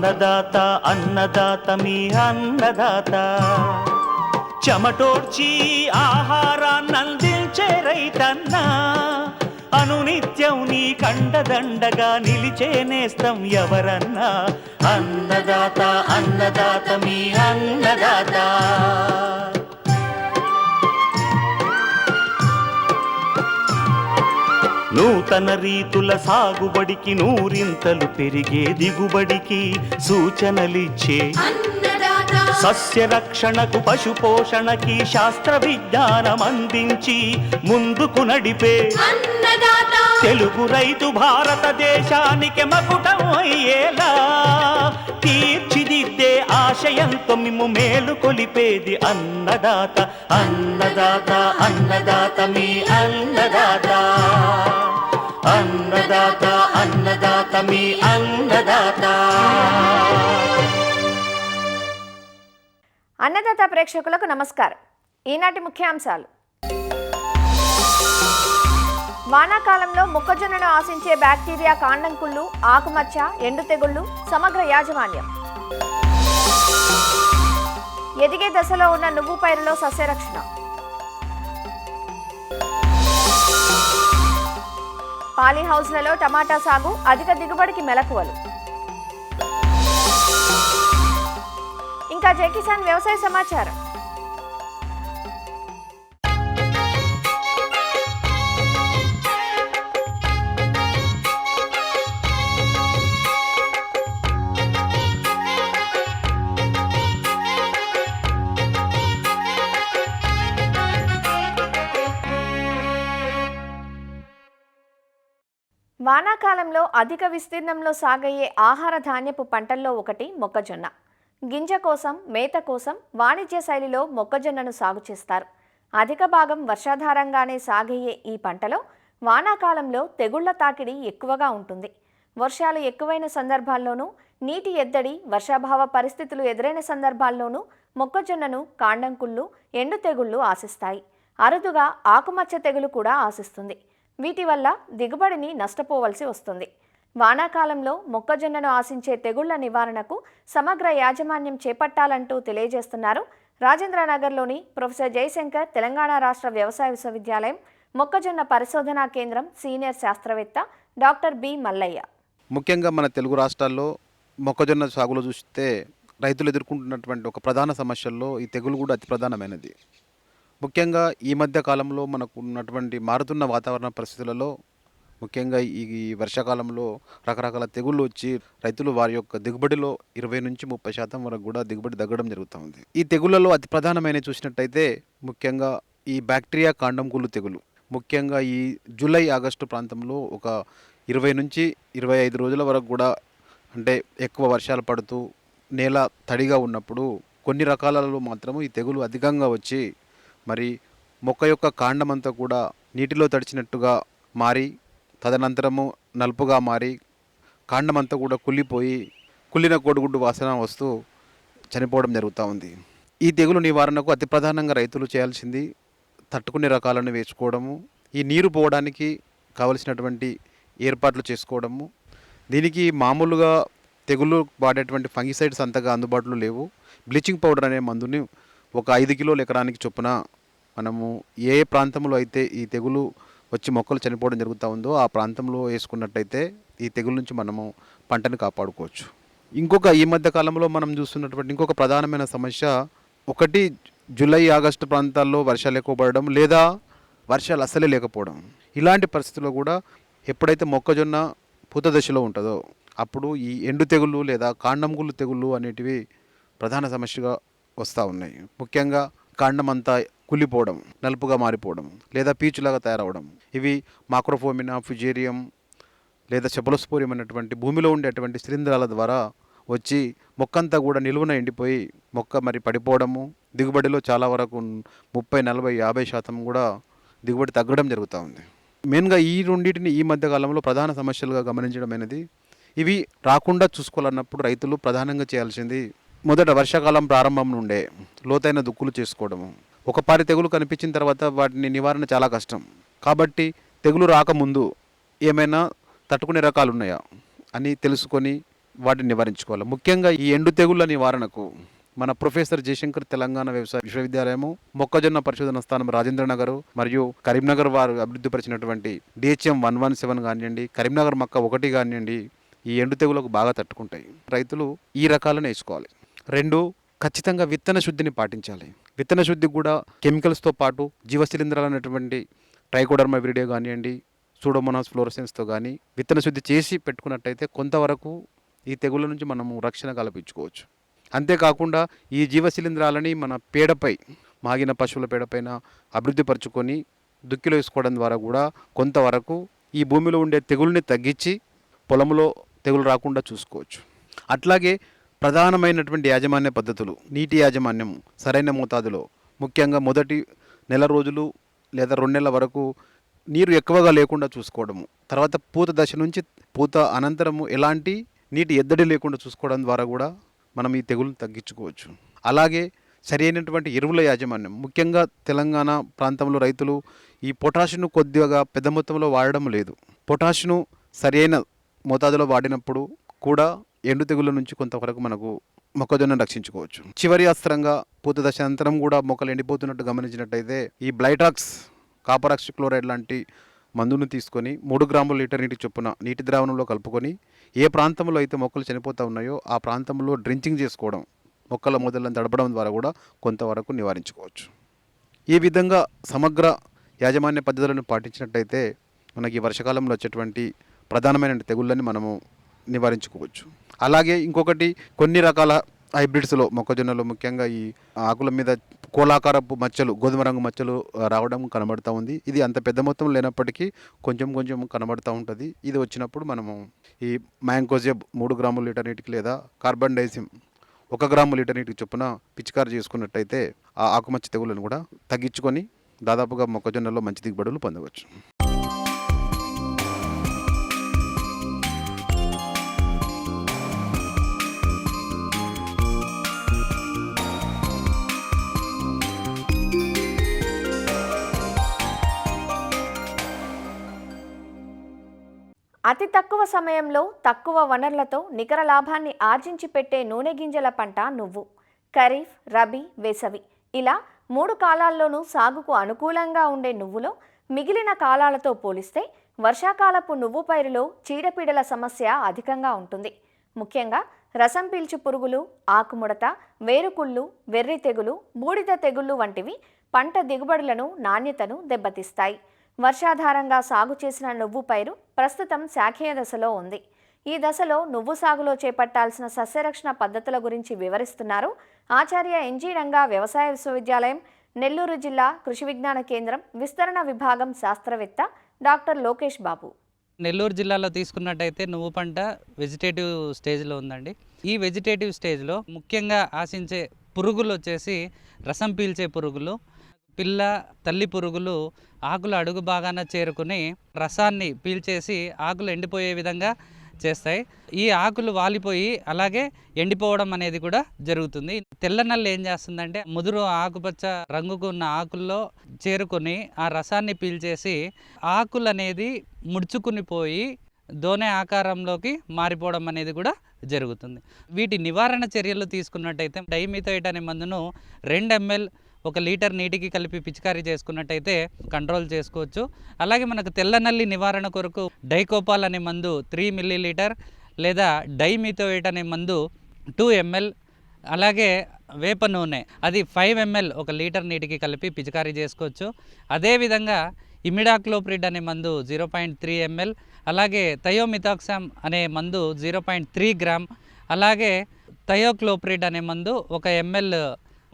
అన్నదాత అన్నదాత మీ అన్నదాత చెమటోడ్చి ఆహారాన్నందించే రైతన్న అనునిత్యం నీ కండదండగా నిలిచే నేస్తం ఎవరన్నా అన్నదాత అన్నదాత మీ అన్నదాత. నూతన రీతుల సాగుబడికి నూరింతలు పెరిగే దిగుబడికి సూచనలిచ్చే సస్య రక్షణకు పశు పోషణకి శాస్త్ర విజ్ఞానం అందించి ముందుకు నడిపే తెలుగు రైతు భారతదేశానికి మకుటం అయ్యేలా తీర్చిదిద్దే ఆశయంతో మిమ్ము మేలు కొలిపేది అన్నదాత అన్నదాత అన్నదాత మీ అన్నదాత అన్నదాత అన్నదాత మీ అన్నదాత. అన్నదాత ప్రేక్షకులకు నమస్కారం. ఈనాటి ముఖ్యాంశాలు: వానాకాలంలో మొక్కజొన్నను ఆశించే బ్యాక్టీరియా కాండంకుళ్ళు, ఆకుమచ్చ, ఎండు తెగుళ్లు సమగ్ర యాజమాన్యం. ఎదిగే దశలో ఉన్న నువ్వు పైరులో సస్యరక్షణ. పాలీహౌస్లలో టమాటా సాగు అధిక దిగుబడికి మెలకువలు. ఇంకా జై కిసాన్ వ్యవసాయ సమాచారం. వానాకాలంలో అధిక విస్తీర్ణంలో సాగయ్యే ఆహార ధాన్యపు పంటల్లో ఒకటి మొక్కజొన్న. గింజ కోసం, మేత కోసం వాణిజ్య శైలిలో మొక్కజొన్నను సాగు చేస్తారు. అధిక భాగం వర్షాధారంగానే సాగయ్యే ఈ పంటలో వానాకాలంలో తెగుళ్ల తాకిడి ఎక్కువగా ఉంటుంది. వర్షాలు ఎక్కువైన సందర్భాల్లోనూ, నీటి ఎద్దడి, వర్షాభావ పరిస్థితులు ఎదురైన సందర్భాల్లోనూ మొక్కజొన్నను కాండంకుళ్ళు, ఎండు తెగుళ్లు ఆశిస్తాయి. అరుదుగా ఆకుమచ్చ తెగులు కూడా ఆశిస్తుంది. వీటి వల్ల దిగుబడిని నష్టపోవలసి వస్తుంది. వానాకాలంలో మొక్కజొన్నను ఆశించే తెగుళ్ల నివారణకు సమగ్ర యాజమాన్యం చేపట్టాలంటూ తెలియజేస్తున్నారు రాజేంద్రనగర్లోని ప్రొఫెసర్ జయశంకర్ తెలంగాణ రాష్ట్ర వ్యవసాయ విశ్వవిద్యాలయం మొక్కజొన్న పరిశోధనా కేంద్రం సీనియర్ శాస్త్రవేత్త డాక్టర్ బి మల్లయ్య. ముఖ్యంగా మన తెలుగు రాష్ట్రాల్లో మొక్కజొన్న సాగులో చూస్తే రైతులు ఎదుర్కొంటున్నటువంటి ఒక ప్రధాన సమస్యల్లో ఈ తెగులు కూడా అతి ప్రధానమైనది. ముఖ్యంగా ఈ మధ్య కాలంలో మనకు ఉన్నటువంటి మారుతున్న వాతావరణ పరిస్థితులలో, ముఖ్యంగా ఈ వర్షాకాలంలో రకరకాల తెగుళ్ళు వచ్చి రైతులు వారి యొక్క దిగుబడిలో 20 నుంచి 30% వరకు కూడా దిగుబడి తగ్గడం జరుగుతూ ఉంది. ఈ తెగుళ్లలో అతి ప్రధానమైన చూసినట్టయితే ముఖ్యంగా ఈ బ్యాక్టీరియా కాండంకుళ్ళు తెగులు. ముఖ్యంగా ఈ జూలై, ఆగస్టు ప్రాంతంలో ఒక 20 నుంచి 25 రోజుల వరకు కూడా, అంటే ఎక్కువ వర్షాలు పడుతూ నేల తడిగా ఉన్నప్పుడు కొన్ని రకాలలో మాత్రము ఈ తెగులు అధికంగా వచ్చి మరి మొక్క యొక్క కాండమంతా కూడా నీటిలో తడిచినట్టుగా మారి, తదనంతరము నలుపుగా మారి, కాండమంతా కూడా కుళ్ళిపోయి కుళ్ళిన కోడిగుడ్డు వాసన వస్తూ చనిపోవడం జరుగుతూ ఉంది. ఈ తెగులు నివారణకు అతి ప్రధానంగా రైతులు చేయాల్సింది తట్టుకునే రకాలను వేసుకోవడము, ఈ నీరు పోవడానికి కావలసినటువంటి ఏర్పాట్లు చేసుకోవడము. దీనికి మామూలుగా తెగులు వాడేటువంటి ఫంగిసైడ్స్ అంతగా అందుబాటులో లేవు. బ్లీచింగ్ పౌడర్ అనే మందుని ఒక 5 కిలోల ఎకరానికి చొప్పున మనము ఏ ప్రాంతంలో అయితే ఈ తెగులు వచ్చి మొక్కలు చనిపోవడం జరుగుతూ ఉందో ఆ ప్రాంతంలో వేసుకున్నట్టయితే ఈ తెగుల నుంచి మనము పంటను కాపాడుకోవచ్చు. ఈ మధ్య కాలంలో మనం చూస్తున్నటువంటి ఇంకొక ప్రధానమైన సమస్య, ఒకటి జూలై, ఆగస్టు ప్రాంతాల్లో వర్షాలు ఎక్కువ పడడం లేదా వర్షాలు అసలే లేకపోవడం. ఇలాంటి పరిస్థితుల్లో కూడా ఎప్పుడైతే మొక్కజొన్న పూత దశలో ఉంటుందో అప్పుడు ఈ ఎండు తెగుళ్ళు లేదా కాండంకుళ్ళు తెగుళ్ళు అనేటివి ప్రధాన సమస్యగా వస్తూ ఉన్నాయి. ముఖ్యంగా కాండం అంతా కుళ్ళిపోవడం, నలుపుగా మారిపోవడం లేదా పీచులాగా తయారవడం. ఇవి మాక్రోఫోమినా, ఫ్యుజేరియం లేదా సెఫలోస్పోరియం అనేటువంటి భూమిలో ఉండేటువంటి శిలీంధ్రాల ద్వారా వచ్చి మొక్కంతా కూడా నిలువున ఎండిపోయి మొక్క మరి పడిపోవడము, దిగుబడిలో చాలా వరకు 30, 40, 50% కూడా దిగుబడి తగ్గడం జరుగుతూ ఉంది. మెయిన్గా ఈ రెండింటిని ఈ మధ్య కాలంలో ప్రధాన సమస్యలుగా గమనించడం అనేది, ఇవి రాకుండా చూసుకోవాలన్నప్పుడు రైతులు ప్రధానంగా చేయాల్సింది మొదట వర్షాకాలం ప్రారంభం నుండే లోతైన దుక్కులు చేసుకోవడము. ఒక పారి తెగులు కనిపించిన తర్వాత వాటిని నివారణ చాలా కష్టం. కాబట్టి తెగులు రాకముందు ఏమైనా తట్టుకునే రకాలు ఉన్నాయా అని తెలుసుకొని వాటిని నివారించుకోవాలి. ముఖ్యంగా ఈ ఎండు తెగుళ్ళ నివారణకు మన ప్రొఫెసర్ జయశంకర్ తెలంగాణ వ్యవసాయ విశ్వవిద్యాలయము, మొక్కజొన్న పరిశోధన స్థానం రాజేంద్రనగర్ మరియు కరీంనగర్ వారు అభివృద్ధిపరిచినటువంటి DHM 117 కానివ్వండి, కరీంనగర్ మక్క 1 కానివ్వండి, ఈ ఎండు తెగులకు బాగా తట్టుకుంటాయి. రైతులు ఈ రకాలను వేసుకోవాలి. 2, ఖచ్చితంగా విత్తన శుద్ధిని పాటించాలి. విత్తన శుద్ధికి కూడా కెమికల్స్తో పాటు జీవశిలీంధ్రాలు అనేటువంటి ట్రైకోడర్మా విరిడే కానివ్వండి, సూడోమోనాస్ ఫ్లోరసెన్స్తో కానీ విత్తన శుద్ధి చేసి పెట్టుకున్నట్టయితే కొంతవరకు ఈ తెగుళ్ళ నుంచి మనము రక్షణ కల్పించుకోవచ్చు. అంతేకాకుండా ఈ జీవశిలీంధ్రాలని మన పేడపై, మాగిన పశువుల పేడపైన అభివృద్ధిపరచుకొని దుక్కిలో వేసుకోవడం ద్వారా కూడా కొంతవరకు ఈ భూమిలో ఉండే తెగుల్ని తగ్గించి పొలంలో తెగులు రాకుండా చూసుకోవచ్చు. అట్లాగే ప్రధానమైనటువంటి యాజమాన్య పద్ధతులు, నీటి యాజమాన్యం సరైన మోతాదులో, ముఖ్యంగా మొదటి నెల రోజులు లేదా 2 నెలల వరకు నీరు ఎక్కువగా లేకుండా చూసుకోవడము, తర్వాత పూత దశ నుంచి పూత అనంతరము ఎలాంటి నీటి ఎద్దడి లేకుండా చూసుకోవడం ద్వారా కూడా మనం ఈ తెగులను తగ్గించుకోవచ్చు. అలాగే సరి అయినటువంటి ఎరువుల యాజమాన్యం, ముఖ్యంగా తెలంగాణ ప్రాంతంలో రైతులు ఈ పొటాషియం కొద్దిగా పెద్ద మొత్తంలో వాడడం లేదు. పొటాషియం సరి అయిన మోతాదులో వాడినప్పుడు కూడా ఎండు తెగుళ్ళ నుంచి కొంతవరకు మనకు మొక్కజొన్నను రక్షించుకోవచ్చు. చివరి అస్త్రంగా పూత దశ అనంతరం కూడా మొక్కలు ఎండిపోతున్నట్టు గమనించినట్టయితే ఈ బ్లైటాక్స్, కాపర్ ఆక్సిక్లోరైడ్ లాంటి మందును తీసుకొని 3 గ్రాముల లీటర్ నీటి చొప్పున నీటి ద్రావణంలో కలుపుకొని ఏ ప్రాంతంలో అయితే మొక్కలు చనిపోతూ ఉన్నాయో ఆ ప్రాంతంలో డ్రించింగ్ చేసుకోవడం, మొక్కల మొదలను తడపడం ద్వారా కూడా కొంతవరకు నివారించుకోవచ్చు. ఈ విధంగా సమగ్ర యాజమాన్య పద్ధతులను పాటించినట్టయితే మనకి వర్షాకాలంలో వచ్చేటువంటి ప్రధానమైన తెగుళ్ళని మనము నివారించుకోవచ్చు. అలాగే ఇంకొకటి, కొన్ని రకాల హైబ్రిడ్స్లో మొక్కజొన్నలో ముఖ్యంగా ఈ ఆకుల మీద కోలాకారపు మచ్చలు, గోధుమ రంగు మచ్చలు రావడం కనబడుతూ ఉంది. ఇది అంత పెద్ద మొత్తం లేనప్పటికీ కొంచెం కొంచెం కనబడుతూ ఉంటుంది. ఇది వచ్చినప్పుడు మనము ఈ మ్యాంకోజెబ్ 3 గ్రాముల లీటర్ నీటికి లేదా కార్బన్ డైసిమ్ 1 గ్రాము లీటర్ నీటికి చొప్పున పిచికారి చేసుకున్నట్టయితే ఆ ఆకుమచ్చ తెగులను కూడా తగ్గించుకొని దాదాపుగా మొక్కజొన్నలో మంచి దిగుబడులు పొందవచ్చు. అతి తక్కువ సమయంలో తక్కువ వనరులతో నికర లాభాన్ని ఆర్జించి పెట్టే నూనె గింజల పంట నువ్వు. ఖరీఫ్, రబీ, వేసవి ఇలా 3 కాలాల్లోనూ సాగుకు అనుకూలంగా ఉండే నువ్వులో మిగిలిన కాలాలతో పోలిస్తే వర్షాకాలపు నువ్వు పైరులో చీడపీడల సమస్య అధికంగా ఉంటుంది. ముఖ్యంగా రసం పీల్చు పురుగులు, ఆకుముడత, వేరుకుళ్ళు, వెర్రి తెగులు, బూడిద తెగుళ్ళు వంటివి పంట దిగుబడులను, నాణ్యతను దెబ్బతీస్తాయి. వర్షాధారంగా సాగు చేసిన నువ్వు పైరు ప్రస్తుతం శాఖీయ దశలో ఉంది. ఈ దశలో నువ్వు సాగులో చేపట్టాల్సిన సస్యరక్షణ పద్ధతుల గురించి వివరిస్తున్నారు ఆచార్య ఎన్జీ రంగా వ్యవసాయ విశ్వవిద్యాలయం, నెల్లూరు జిల్లా కృషి విజ్ఞాన కేంద్రం విస్తరణ విభాగం శాస్త్రవేత్త డాక్టర్ లోకేష్ బాబు. నెల్లూరు జిల్లాలో తీసుకున్నట్టయితే నువ్వు పంట వెజిటేటివ్ స్టేజ్లో ఉందండి. ఈ వెజిటేటివ్ స్టేజ్లో ముఖ్యంగా ఆశించే పురుగులు వచ్చేసి రసం పీల్చే పురుగులు, పిల్ల తల్లి పురుగులు ఆకుల అడుగు భాగాన చేరుకుని రసాన్ని పీల్చేసి ఆకులు ఎండిపోయే విధంగా చేస్తాయి. ఈ ఆకులు వాలిపోయి అలాగే ఎండిపోవడం అనేది కూడా జరుగుతుంది. తెల్ల నల్లి ఏం చేస్తుందంటే ముదురు ఆకుపచ్చ రంగుకు ఉన్న ఆకుల్లో చేరుకొని ఆ రసాన్ని పీల్చేసి ఆకులు అనేది ముడుచుకుని పోయి దోనె ఆకారంలోకి మారిపోవడం అనేది కూడా జరుగుతుంది. వీటి నివారణ చర్యలు తీసుకున్నట్టయితే డైమిథోయేట్ అనే మందును 2 ml 1 లీటర్ నీటికి కలిపి పిచికారీ చేసుకున్నట్టయితే కంట్రోల్ చేసుకోవచ్చు. అలాగే మనకు తెల్ల నల్లి నివారణ కొరకు డైకోపాల్ అనే మందు 3 మిల్లీలీటర్ లేదా డైమిథోయేట్ అనే మందు 2 ml, అలాగే వేప నూనె అది 5 ml 1 లీటర్ నీటికి కలిపి పిచికారీ చేసుకోవచ్చు. అదేవిధంగా ఇమిడాక్లోప్రిడ్ అనే మందు 0.3 ml, అలాగే థయోమిథాక్సామ్ అనే మందు 0.3 గ్రామ్, అలాగే థయోక్లోప్రిడ్ అనే మందు 1 ml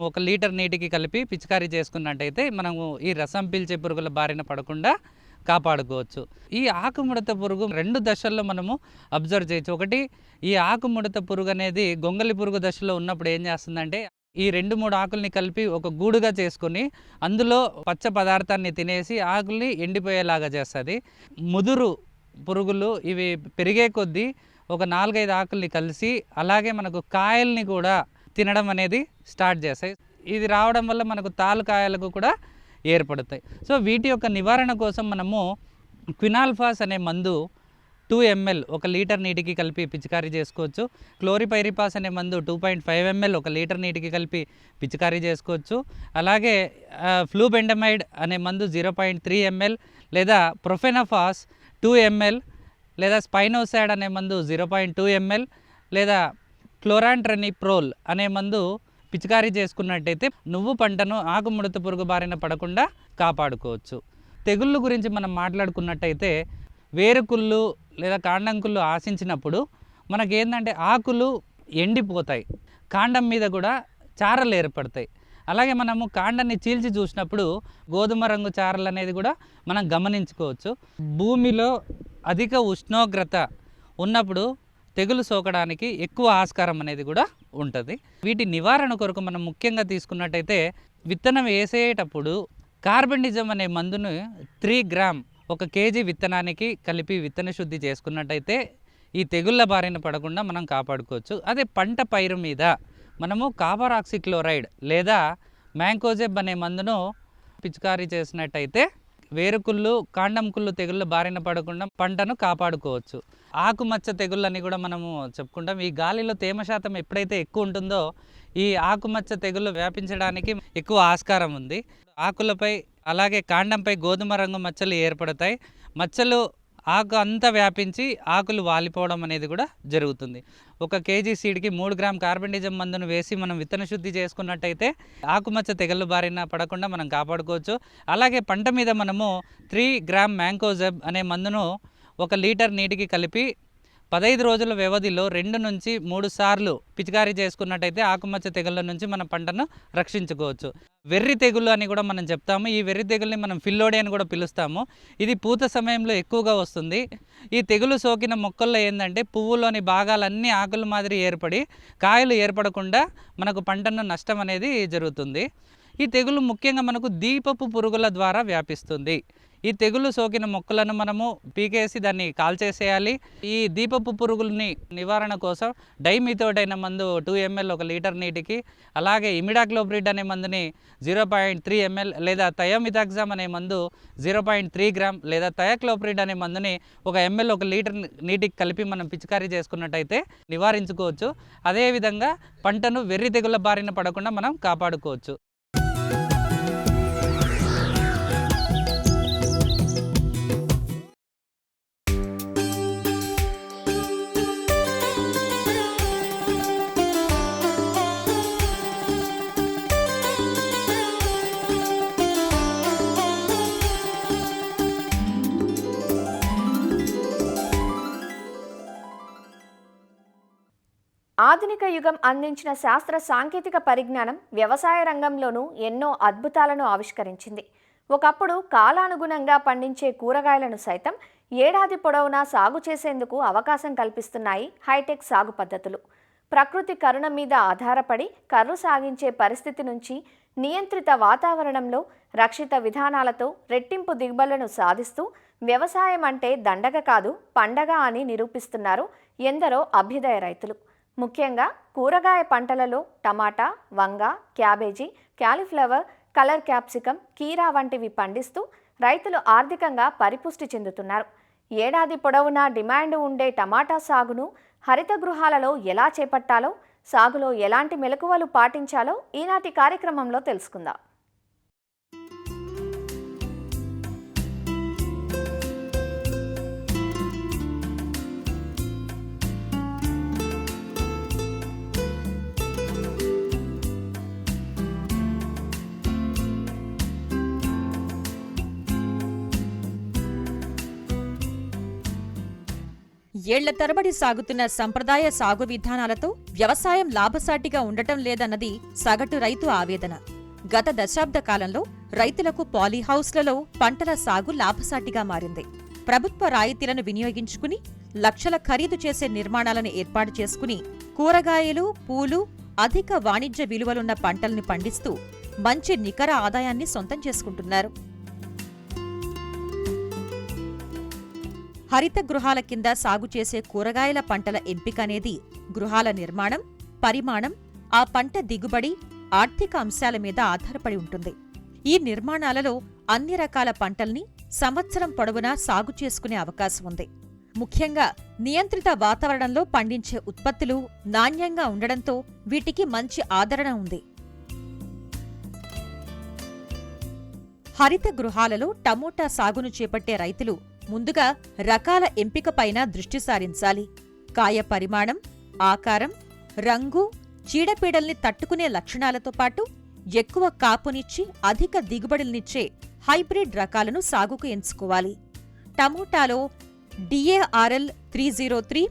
1 లీటర్ నీటికి కలిపి పిచికారీ చేసుకున్నట్టయితే మనము ఈ రసం పీల్చే పురుగుల బారిన పడకుండా కాపాడుకోవచ్చు. ఈ ఆకుముడత పురుగు 2 దశల్లో మనము అబ్జర్వ్ చేయొచ్చు. ఒకటి, ఈ ఆకుముడత పురుగు అనేది గొంగలి పురుగు దశలో ఉన్నప్పుడు ఏం చేస్తుందంటే ఈ 2-3 ఆకుల్ని కలిపి ఒక గూడుగా చేసుకొని అందులో పచ్చ పదార్థాన్ని తినేసి ఆకుల్ని ఎండిపోయేలాగా చేస్తుంది. ముదురు పురుగులు ఇవి పెరిగే కొద్దీ ఒక 4-5 ఆకుల్ని కలిసి అలాగే మనకు కాయల్ని కూడా తినడం అనేది స్టార్ట్ చేస్తాయి. ఇది రావడం వల్ల మనకు తాలుకాయలకు కూడా ఏర్పడతాయి. సో వీటి యొక్క నివారణ కోసం మనము క్వినాల్ఫాస్ అనే మందు 2 ml 1 లీటర్ నీటికి కలిపి పిచికారీ చేసుకోవచ్చు. క్లోరిపైరిపాస్ అనే మందు 2.5 ml 1 లీటర్ నీటికి కలిపి పిచికారీ చేసుకోవచ్చు. అలాగే ఫ్లూబెండమైడ్ అనే మందు 0.3 ml లేదా ప్రొఫెనఫాస్ 2 ml లేదా స్పైనోసాడ్ అనే మందు 0.2 ml లేదా క్లోరాంట్రనిప్రోల్ అనే మందు పిచికారీ చేసుకున్నట్టయితే నువ్వు పంటను ఆకుముడత పురుగు బారిన పడకుండా కాపాడుకోవచ్చు. తెగుళ్ళు గురించి మనం మాట్లాడుకున్నట్టయితే వేరుకుళ్ళు లేదా కాండంకుళ్ళు ఆశించినప్పుడు మనకేంటంటే ఆకులు ఎండిపోతాయి, కాండం మీద కూడా చారలు ఏర్పడతాయి. అలాగే మనము కాండాన్ని చీల్చి చూసినప్పుడు గోధుమ రంగు చారలు అనేది కూడా మనం గమనించుకోవచ్చు. భూమిలో అధిక ఉష్ణోగ్రత ఉన్నప్పుడు తెగులు సోకడానికి ఎక్కువ ఆస్కారం అనేది కూడా ఉంటుంది. వీటి నివారణ కొరకు మనం ముఖ్యంగా తీసుకున్నట్టయితే విత్తనం వేసేటప్పుడు కార్బెండిజం అనే మందును 3 గ్రామ్ 1 కేజీ విత్తనానికి కలిపి విత్తన శుద్ధి చేసుకున్నట్టయితే ఈ తెగుళ్ళ బారిన పడకుండా మనం కాపాడుకోవచ్చు. అదే పంట పైరు మీద మనము కాపర్ ఆక్సిక్లోరైడ్ లేదా మ్యాంకోజెబ్ అనే మందును పిచికారీ చేసినట్టయితే వేరుకుళ్ళు కాండం కుళ్ళు తెగుళ్ళ బారిన పడకుండా పంటను కాపాడుకోవచ్చు. ఆకుమచ్చ తెగుళ్ళని కూడా మనము చెప్పుకుంటాం. ఈ గాలిలో తేమ శాతం ఎప్పుడైతే ఎక్కువ ఉంటుందో ఈ ఆకుమచ్చ తెగుళ్ళు వ్యాపించడానికి ఎక్కువ ఆస్కారం ఉంది. ఆకులపై అలాగే కాండంపై గోధుమ రంగు మచ్చలు ఏర్పడతాయి. మచ్చలు ఆకు అంతా వ్యాపించి ఆకులు వాలిపోవడం అనేది కూడా జరుగుతుంది. 1 కేజీ సీడ్కి 3 గ్రామ్ కార్బెండిజం మందును వేసి మనం విత్తన శుద్ధి చేసుకున్నట్టయితే ఆకుమచ్చ తెగుళ్ళ బారిన పడకుండా మనం కాపాడుకోవచ్చు. అలాగే పంట మీద మనము 3 గ్రామ్ మ్యాంకోజెబ్ అనే మందును 1 లీటర్ నీటికి కలిపి 15 రోజుల వ్యవధిలో 2 నుంచి 3 సార్లు పిచికారీ చేసుకున్నట్టయితే ఆకుమచ్చ తెగుళ్ళ నుంచి మన పంటను రక్షించుకోవచ్చు. వెర్రి తెగులు అని కూడా మనం చెప్తాము. ఈ వెర్రి తెగుల్ని మనం ఫిల్లోడి అని కూడా పిలుస్తాము. ఇది పూత సమయంలో ఎక్కువగా వస్తుంది. ఈ తెగులు సోకిన మొక్కల్లో ఏంటంటే పువ్వులోని భాగాలన్నీ ఆకుల మాదిరి ఏర్పడి కాయలు ఏర్పడకుండా మనకు పంటను నష్టం అనేది జరుగుతుంది. ఈ తెగులు ముఖ్యంగా మనకు దీపపు పురుగుల ద్వారా వ్యాపిస్తుంది. ఈ తెగులు సోకిన మొక్కలను మనము పీకేసి దాన్ని కాల్చేసేయాలి. ఈ దీపపు పురుగుల్ని నివారణ కోసం డైమిథోడైన మందు 2 ml 1 లీటర్ నీటికి, అలాగే ఇమిడాక్లోప్రిడ్ అనే మందుని 0.3 ml లేదా థయోమిథాక్సామ్ అనే మందు 0.3 గ్రామ్ లేదా థయాక్లోప్రిడ్ అనే మందుని 1 ml 1 లీటర్ నీటికి కలిపి మనం పిచికారీ చేసుకున్నట్టయితే నివారించుకోవచ్చు. అదేవిధంగా పంటను వెర్రి తెగుళ్ళ బారిన పడకుండా మనం కాపాడుకోవచ్చు. ఆధునిక యుగం అందించిన శాస్త్ర సాంకేతిక పరిజ్ఞానం వ్యవసాయ రంగంలోనూ ఎన్నో అద్భుతాలను ఆవిష్కరించింది. ఒకప్పుడు కాలానుగుణంగా పండించే కూరగాయలను సైతం ఏడాది పొడవునా సాగు చేసేందుకు అవకాశం కల్పిస్తున్నాయి హైటెక్ సాగు పద్ధతులు. ప్రకృతి కరుణ మీద ఆధారపడి కర్రు సాగించే పరిస్థితి నుంచి నియంత్రిత వాతావరణంలో రక్షిత విధానాలతో రెట్టింపు దిగుబడులను సాధిస్తూ వ్యవసాయం అంటే దండగ కాదు పండగ అని నిరూపిస్తున్నారు ఎందరో అభ్యుదయ రైతులు. ముఖ్యంగా కూరగాయ పంటలలో టమాటా, వంగ, క్యాబేజీ, క్యాలీఫ్లవర్, కలర్ క్యాప్సికం, కీరా వంటివి పండిస్తూ రైతులు ఆర్థికంగా పరిపుష్టి చెందుతున్నారు. ఏడాది పొడవునా డిమాండ్ ఉండే టమాటా సాగును హరిత గృహాలలో ఎలా చేపట్టాలో, సాగులో ఎలాంటి మెలకువలు పాటించాలో ఈనాటి కార్యక్రమంలో తెలుసుకుందాం. ఏళ్ల తరబడి సాగుతున్న సంప్రదాయ సాగు విధానాలతో వ్యవసాయం లాభసాటిగా ఉండటం లేదన్నది సగటు రైతు ఆవేదన. గత దశాబ్ద కాలంలో రైతులకు పాలీహౌస్లలో పంటల సాగు లాభసాటిగా మారింది. ప్రభుత్వ రాయితీలను వినియోగించుకుని లక్షల ఖరీదు చేసే నిర్మాణాలను ఏర్పాటు చేసుకుని కూరగాయలు, పూలు, అధిక వాణిజ్య విలువలున్న పంటల్ని పండిస్తూ మంచి నికర ఆదాయాన్ని సొంతం చేసుకుంటున్నారు. హరిత గృహాల కింద సాగు చేసే కూరగాయల పంటల ఎంపిక అనేది గృహాల నిర్మాణం, పరిమాణం, ఆ పంట దిగుబడి, ఆర్థిక అంశాల మీద ఆధారపడి ఉంటుంది. ఈ నిర్మాణాలలో అన్ని రకాల పంటల్ని సంవత్సరం పొడవునా సాగు చేసుకునే అవకాశం ఉంది. ముఖ్యంగా నియంత్రిత వాతావరణంలో పండించే ఉత్పత్తులు నాణ్యంగా ఉండడంతో వీటికి మంచి ఆదరణ ఉంది. హరిత గృహాలలో టమోటా సాగును చేపట్టే రైతులు ముందుగా రకాల ఎంపికపైన దృష్టి సారించాలి. కాయ పరిమాణం, ఆకారం, రంగు, చీడపీడల్ని తట్టుకునే లక్షణాలతో పాటు ఎక్కువ కాపునిచ్చి అధిక దిగుబడులనిచ్చే హైబ్రిడ్ రకాలను సాగుకు ఎంచుకోవాలి. టమోటాలో DARL 303,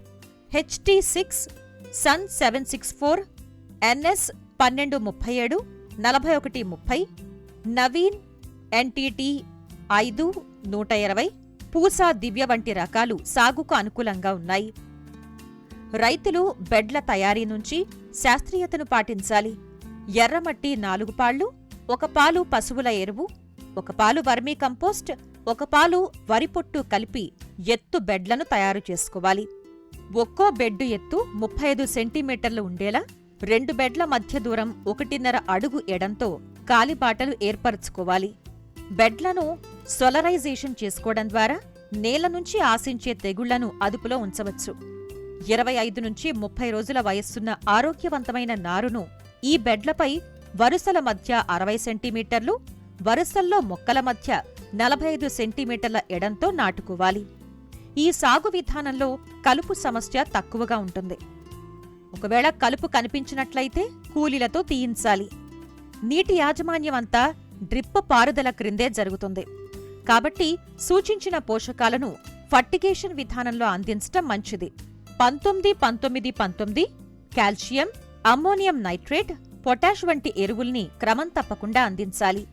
HT6, sun 764, NS 1237, 4130, Naveen NTT 5, 120, Pusa Divya వంటి రకాలు సాగుకు అనుకూలంగా ఉన్నాయి. రైతులు బెడ్ల తయారీ నుంచి శాస్త్రీయతను పాటించాలి. ఎర్రమట్టి 4 పాళ్లు, 1 పాలు పశువుల ఎరువు, 1 పాలు వర్మీ కంపోస్ట్, 1 పాలు వరి పొట్టు కలిపి ఎత్తు బెడ్లను తయారు చేసుకోవాలి. ఒక్కో బెడ్డు ఎత్తు 35 సెంటీమీటర్లు ఉండేలా 2 బెడ్ల మధ్య దూరం 1.5 అడుగు ఎడంతో కాలిబాటలు ఏర్పరచుకోవాలి. బెడ్లను సోలరైజేషన్ చేసుకోవడం ద్వారా నేల నుంచి ఆశించే తెగుళ్లను అదుపులో ఉంచవచ్చు. 25 నుంచి 30 రోజుల వయస్సున్న ఆరోగ్యవంతమైన నారును ఈ బెడ్లపై వరుసల మధ్య 60 సెంటీమీటర్లు, వరుసల్లో మొక్కల మధ్య 45 సెంటీమీటర్ల ఎడంతో నాటుకోవాలి. ఈ సాగు విధానంలో కలుపు సమస్య తక్కువగా ఉంటుంది. ఒకవేళ కలుపు కనిపించినట్లయితే కూలీలతో తీయించాలి. నీటి యాజమాన్యమంతా డ్రిప్ పారుదల క్రిందే జరుగుతుంది. కాబట్టి సూచించిన పోషకాలను ఫర్టిగేషన్ విధానంలో అందించటం మంచిది. 19-19-19 కాల్షియం, అమ్మోనియం నైట్రేట్, పొటాష్ వంటి ఎరువుల్ని క్రమం తప్పకుండా అందించాలి.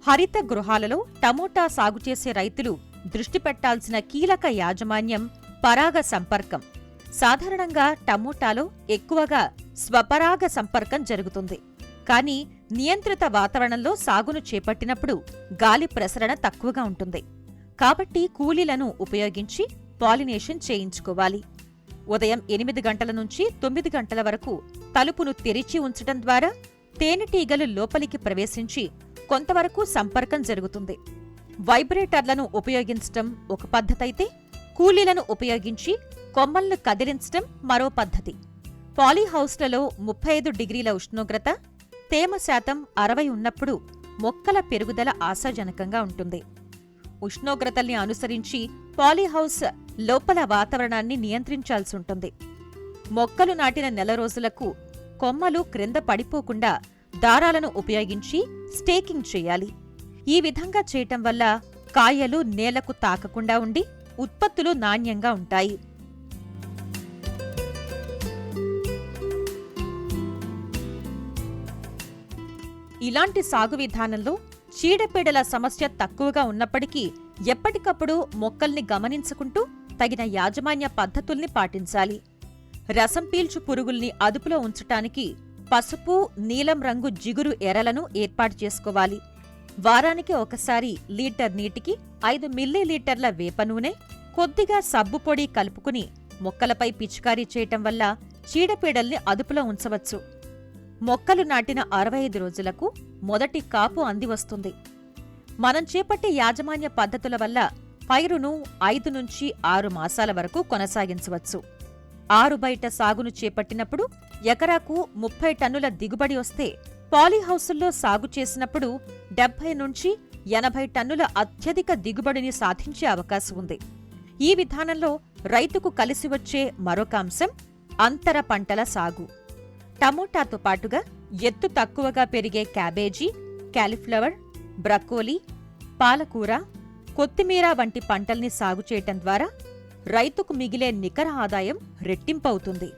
హరిత గృహాలలో టమోటా సాగు చేసే రైతులు దృష్టి పెట్టాల్సిన కీలక యాజమాన్యం పరాగ సంపర్కం. సాధారణంగా టమోటాలో ఎక్కువగా స్వపరాగ సంపర్కం జరుగుతుంది. కానీ నియంత్రిత వాతావరణంలో సాగును చేపట్టినప్పుడు గాలి ప్రసరణ తక్కువగా ఉంటుంది. కాబట్టి కూలీలను ఉపయోగించి పాలినేషన్ చేయించుకోవాలి. ఉదయం 8 గంటల నుంచి 9 గంటల వరకు తలుపును తెరిచి ఉంచడం ద్వారా తేనెటీగలు లోపలికి ప్రవేశించి కొంతవరకు సంపర్కం జరుగుతుంది. వైబ్రేటర్లను ఉపయోగించటం ఒక పద్ధతైతే, కూలీలను ఉపయోగించి కొమ్మలను కదిలించటం మరో పద్ధతి. పాలీహౌస్లలో 35 డిగ్రీల ఉష్ణోగ్రత, తేమ శాతం 60 ఉన్నప్పుడు మొక్కల పెరుగుదల ఆశాజనకంగా ఉంటుంది. ఉష్ణోగ్రతల్ని అనుసరించి పాలీహౌస్ లోపల వాతావరణాన్ని నియంత్రించాల్సి ఉంటుంది. మొక్కలు నాటిన నెల రోజులకు కొమ్మలు క్రింద పడిపోకుండా దారాలను ఉపయోగించి స్టేకింగ్ చేయాలి. ఈ విధంగా చేయటం వల్ల కాయలు నేలకు తాకకుండా ఉండి ఉత్పత్తులు నాణ్యంగా ఉంటాయి. ఇలాంటి సాగు విధానంలో చీడపీడల సమస్య తక్కువగా ఉన్నప్పటికీ ఎప్పటికప్పుడు మొక్కల్ని గమనించుకుంటూ తగిన యాజమాన్య పద్ధతుల్ని పాటించాలి. రసం పీల్చు పురుగుల్ని అదుపులో ఉంచటానికి పసుపు, నీలం రంగు జిగురు ఎరలను ఏర్పాటు చేసుకోవాలి. వారానికి ఒకసారి లీటర్ నీటికి 5 మిల్లీలీటర్ల వేప నూనె, కొద్దిగా సబ్బు పొడి కలుపుకుని మొక్కలపై పిచికారీ చేయటం వల్ల చీడపీడల్ని అదుపులో ఉంచవచ్చు. మొక్కలు నాటిన 65 రోజులకు మొదటి కాపు అందివస్తుంది. మనం చేపట్టే యాజమాన్య పద్ధతుల వల్ల పైరును 5 నుంచి 6 మాసాల వరకు కొనసాగించవచ్చు. ఆరుబయట సాగును చేపట్టినప్పుడు ఎకరాకు 30 టన్నుల దిగుబడి వస్తే, పాలీహౌసుల్లో సాగు చేసినప్పుడు 70 నుంచి 80 టన్నుల అత్యధిక దిగుబడిని సాధించే అవకాశం ఉంది. ఈ విధానంలో రైతుకు కలిసి వచ్చే మరొక అంశం అంతర పంటల సాగు. టమోటాతో పాటుగా ఎత్తు తక్కువగా పెరిగే క్యాబేజీ, కాలీఫ్లవర్, బ్రకోలీ, పాలకూర, కొత్తిమీర వంటి పంటల్ని సాగు చేయటం ద్వారా రైతుకు మిగిలే నికర ఆదాయం రెట్టింపవుతుంది.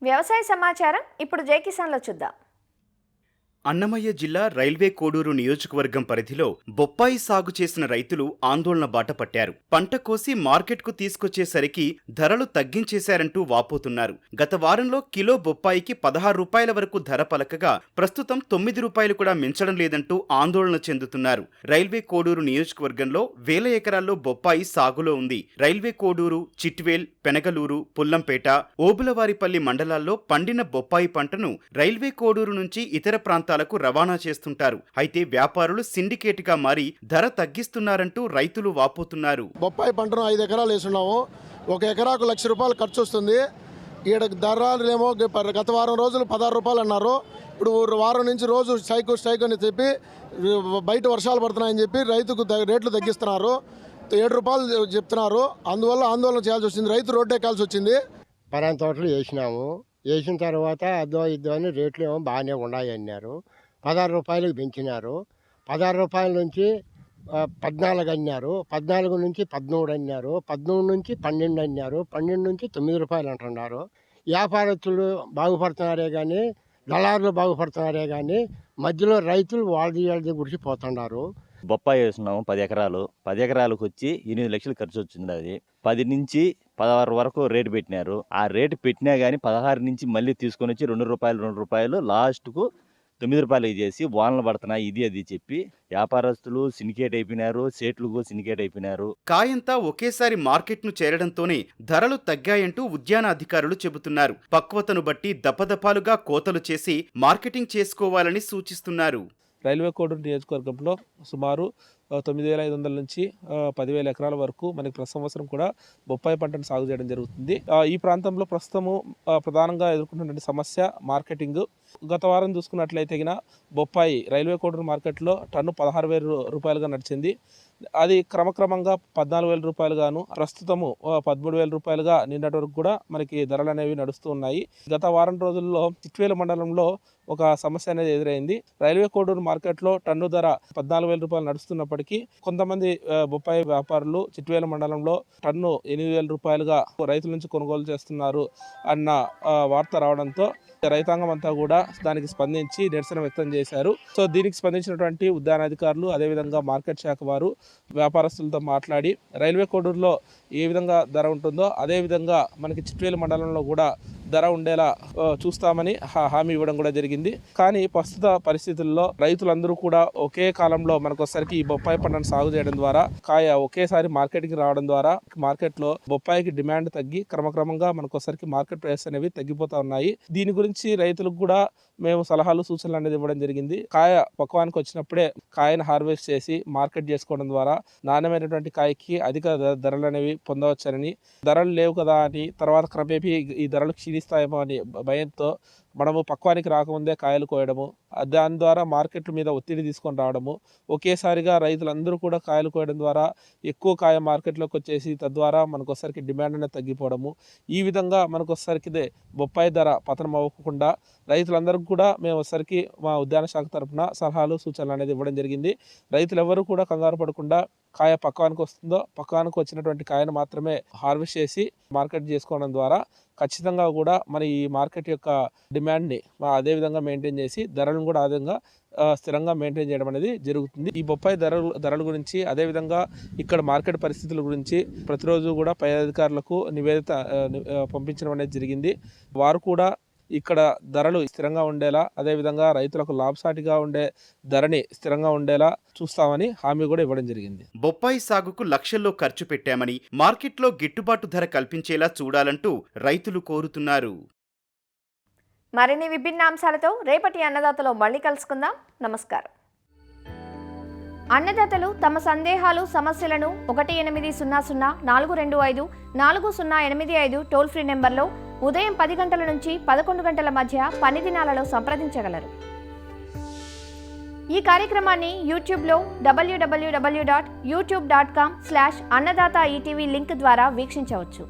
వ్యవసాయ సమాచారం ఇప్పుడు జై కిసాన్లో చూద్దాం. అన్నమయ్య జిల్లా రైల్వే కోడూరు నియోజకవర్గం పరిధిలో బొప్పాయి సాగు చేసిన రైతులు ఆందోళన బాట పట్టారు. పంట కోసి మార్కెట్కు తీసుకొచ్చేసరికి ధరలు తగ్గించేశారంటూ వాపోతున్నారు. గత వారంలో కిలో బొప్పాయికి 16 రూపాయల వరకు ధర పలకగా ప్రస్తుతం 9 రూపాయలు కూడా మించడం లేదంటూ ఆందోళన చెందుతున్నారు. రైల్వే కోడూరు నియోజకవర్గంలో వేల ఎకరాల్లో బొప్పాయి సాగులో ఉంది. రైల్వే కోడూరు, చిట్వేల్, పెనగలూరు, పుల్లంపేట, ఓబులవారిపల్లి మండలాల్లో పండిన బొప్పాయి పంటను రైల్వే కోడూరు నుంచి ఇతర ప్రాంతాలకు రవాణా చేస్తుంటారు. అయితే వ్యాపారులు సిండికేట్ గా మారి ధర తగ్గిస్తున్నారంటూ రైతులు వాపోతున్నారు. బొప్పాయి పంటను 5 ఎకరాలు వేసున్నాము. 1 ఎకరాకు 1,00,000 రూపాయలు ఖర్చు వస్తుంది. ఈడ ధరలేమో గత వారం రోజులు 16 రూపాయలు అన్నారు. ఇప్పుడు వారం నుంచి రోజు స్ట్రైక్ అని చెప్పి బయట వర్షాలు పడుతున్నాయని చెప్పి రైతుకు రేట్లు తగ్గిస్తున్నారు. 7 రూపాయలు చెప్తున్నారు. అందువల్ల ఆందోళన చేయాల్సి వచ్చింది. రైతు రోడ్డు ఎక్కాల్సి వచ్చింది. పరాని తోటలు వేసినాము. వేసిన తర్వాత అద్దో ఇద్దో అని రేట్లు ఏమో బాగానే ఉన్నాయి అన్నారు. 16 రూపాయలకు పెంచినారు. 16 రూపాయల నుంచి 14 అన్నారు. 14 నుంచి 13 అన్నారు. 13 నుంచి 12 అన్నారు. 12 నుంచి 9 రూపాయలు అంటున్నారు. వ్యాపారస్తులు బాగుపడుతున్నారే కానీ, దళారులు బాగుపడుతున్నారే కానీ, మధ్యలో రైతులు వాళ్ళది గురించి పోతున్నారు. బొప్పాయి వేస్తున్నాము 10 ఎకరాలు. 10 ఎకరాలకు వచ్చి 8 లక్షలు ఖర్చు వచ్చింది. అది 10 నుంచి 16 వరకు రేటు పెట్టినారు. ఆ రేటు పెట్టినా కానీ 16 నుంచి మళ్ళీ తీసుకొని వచ్చి 2 రూపాయలు లాస్ట్కు 9 రూపాయలకి చేసి వానలు పడుతున్నాయి ఇది అది చెప్పి వ్యాపారస్తులు సిండికేట్ అయిపోయినారు. సేట్లు సిండికేట్ అయిపోయినారు. కాయంతా ఒకేసారి మార్కెట్ను చేరడంతోనే ధరలు తగ్గాయంటూ ఉద్యాన అధికారులు చెబుతున్నారు. పక్వతను బట్టి దపదపాలుగా కోతలు చేసి మార్కెటింగ్ చేసుకోవాలని సూచిస్తున్నారు. రైల్వే కోడూరు నియోజకవర్గంలో సుమారు 9,500 నుంచి 10,000 ఎకరాల వరకు మనకి ప్రతి సంవత్సరం కూడా బొప్పాయి పంటను సాగు చేయడం జరుగుతుంది. ఈ ప్రాంతంలో ప్రస్తుతము ప్రధానంగా ఎదుర్కొంటున్న సమస్య మార్కెటింగ్. గత వారం చూసుకున్నట్లయితే బొప్పాయి రైల్వే కోడూరు మార్కెట్లో టన్ను 16,000 రూపాయలుగా నడిచింది. అది క్రమక్రమంగా 14,000 రూపాయలుగాను ప్రస్తుతము 13,000 రూపాయలుగా నిన్నటి వరకు కూడా మనకి ధరలు అనేవి నడుస్తూ ఉన్నాయి. గత వారం రోజుల్లో చిట్వేల మండలంలో ఒక సమస్య అనేది ఎదురైంది. రైల్వే కోడూరు మార్కెట్లో టన్ను ధర 14,000 రూపాయలు నడుస్తున్నప్పటికీ కొంతమంది బొప్పాయి వ్యాపారులు చిట్వేల మండలంలో టన్ను 8,000 రూపాయలుగా రైతుల నుంచి కొనుగోలు చేస్తున్నారు అన్న వార్త రావడంతో రైతాంగం అంతా కూడా దానికి స్పందించి నిరసన వ్యక్తం చేశారు. సో దీనికి స్పందించినటువంటి ఉద్యానాధికారులు అదేవిధంగా మార్కెట్ శాఖ వారు వ్యాపారస్తులతో మాట్లాడి రైల్వే కోడూరులో ఏ విధంగా ధర ఉంటుందో అదే విధంగా మనకి చిట్వేలు మండలంలో కూడా ధర ఉండేలా చూస్తామని హామీ ఇవ్వడం కూడా జరిగింది. కానీ ప్రస్తుత పరిస్థితుల్లో రైతులందరూ కూడా ఒకే కాలంలో మనకొసరికి ఈ బొప్పాయి పంటను సాగు చేయడం ద్వారా కాయ ఒకేసారి మార్కెట్కి రావడం ద్వారా మార్కెట్లో బొప్పాయికి డిమాండ్ తగ్గి క్రమక్రమంగా మనకొసరికి మార్కెట్ ప్రైస్ అనేవి తగ్గిపోతా ఉన్నాయి. దీని గురించి రైతులకు కూడా మేము సలహాలు సూచనలు అనేది ఇవ్వడం జరిగింది. కాయ పక్వానికి వచ్చినప్పుడే కాయను హార్వెస్ట్ చేసి మార్కెట్ చేసుకోవడం ద్వారా నాణ్యమైనటువంటి కాయకి అధిక ధరలు అనేవి పొందవచ్చని, ధరలు లేవు కదా అని తర్వాత క్రమేపీ ఈ ధరలు క్షీణిస్తాయేమో అని భయంతో మనము పక్వానికి రాకముందే కాయలు కోయడము, దాని ద్వారా మార్కెట్ల మీద ఒత్తిడి తీసుకొని రావడము, ఒకేసారిగా రైతులందరూ కూడా కాయలు కోయడం ద్వారా ఎక్కువ కాయ మార్కెట్లోకి వచ్చేసి తద్వారా మనకొసరికి డిమాండ్ అనేది తగ్గిపోవడము, ఈ విధంగా మనకొసరికి బొప్పాయి ధర పతనం అవ్వకుండా రైతులందరికీ కూడా మేము ఒకసారికి మా ఉద్యాన శాఖ తరఫున సలహాలు సూచనలు అనేది ఇవ్వడం జరిగింది. రైతులు ఎవరు కూడా కంగారు పడకుండా కాయ పక్వానికి వస్తుందో పక్వానికి వచ్చినటువంటి కాయను మాత్రమే హార్వెస్ట్ చేసి మార్కెట్ చేసుకోవడం ద్వారా ఖచ్చితంగా కూడా మన ఈ మార్కెట్ యొక్క డిమాండ్ని అదే విధంగా మెయింటైన్ చేసి ధరలను కూడా ఆ విధంగా స్థిరంగా మెయింటైన్ చేయడం అనేది జరుగుతుంది. ఈ బొప్పాయి ధరల గురించి అదేవిధంగా ఇక్కడ మార్కెట్ పరిస్థితుల గురించి ప్రతిరోజు కూడా పై అధికారులకు నివేదిక పంపించడం అనేది జరిగింది. వారు కూడా ఇక్కడ ధరలు స్థిరంగా ఉండేలా అదేవిధంగా రైతులకు లాభసాటిగా ఉండే ధరని స్థిరంగా ఉండేలా చూస్తామని హామీ కూడా ఇవ్వడం జరిగింది. బొప్పాయి సాగుకు లక్షల్లో ఖర్చు పెట్టామని మార్కెట్లో గిట్టుబాటు ధర కల్పించేలా చూడాలంటూ రైతులు కోరుతున్నారు. మరిన్ని విభిన్న అంశాలతో రేపటి అన్నదాతలో మళ్ళీ కలుసుకుందాం. నమస్కారం. అన్నదాతలు తమ సందేహాలు సమస్యలను 1800-425-4085 టోల్ ఫ్రీ నెంబర్లో ఉదయం 10 గంటల నుంచి 11 గంటల మధ్య పని దినాలలో సంప్రదించగలరు. ఈ కార్యక్రమాన్ని యూట్యూబ్లో www.youtube.com/annadaata ETV లింక్ ద్వారా వీక్షించవచ్చు.